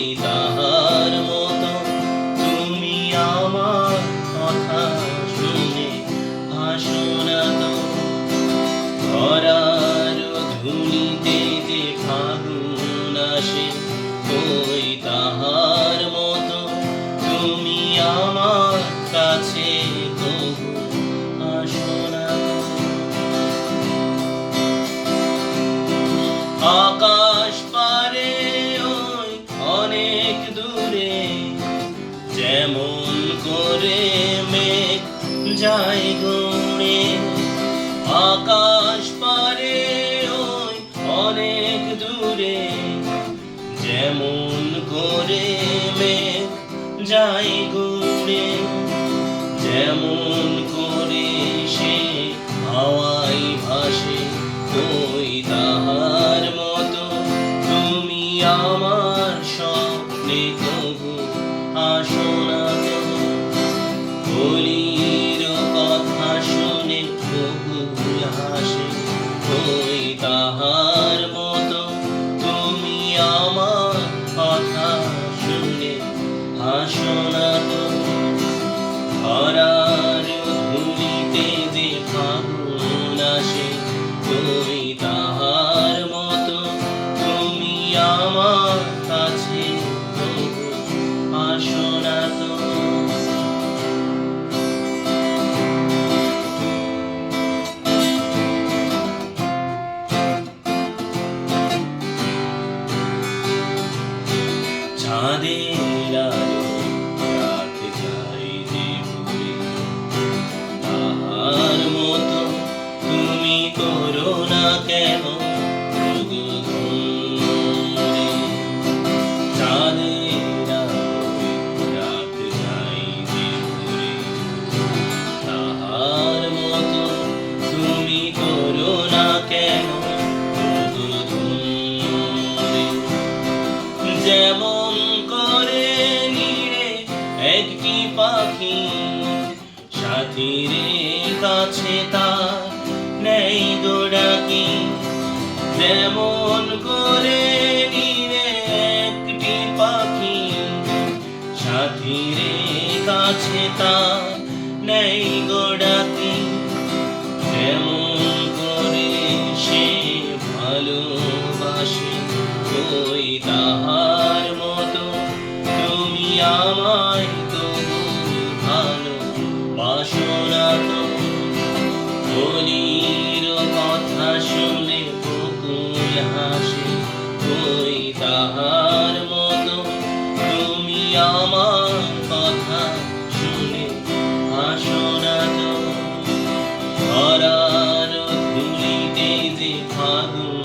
কই তাহার মতো তুমি আমার কথা শুনে হাসো না তো। ধরার ধুলিতে যে ফাগুন আসে কই তাহার মতো তুমি আমার কাছে তবু আসো না তো। আকাশ পারে ওই অনেক দূরে যেমন করে মেঘ যায় ঘুরে। আকাশ পারে ওই অনেক দূরে যেমন করে মেঘ যায় ঘুরে। যেমন করে সে হাওয়ায় ভাসে কই তাহার মতো তুমি আমার স্বপ্নে তবু আসো না তো। কলির কথা শুনে বকুল হাসে কই তাহার মতো তুমি আমার কথা শুনে হাসো না তো। ধরার ধুলিতে যে ফাগুন আসে কই তাহার মতো তুমি আমার কাছে তবু আসো না তো। চাঁদের আলো রাত যায় যে ভুলে তাহার মতো তুমি করো না কেন ওগো ঘুরে। চাঁদের আলো রাত যায় যে ভুলে তাহার মতো তুমি করো না কেন ওগো ঘুরে। যেমন করে নিরে একটি পাখি সাথীরে কাছে তার নেই গো ডাকি। যেমন করে নিরে একটি পাখি সাথীরে কাছে তার নেই গো ডাকি। যেমন করে সে ভালোবাসে কই তাহার মতো তুমি আমায় তবু ভালোবাসো না তো। কলির কথা শুনে বকুল হাসে কই তাহার মতো তুমি আমার কথা শুনে হাসো না তো। ধরার ধুলিতে যে ফাগুন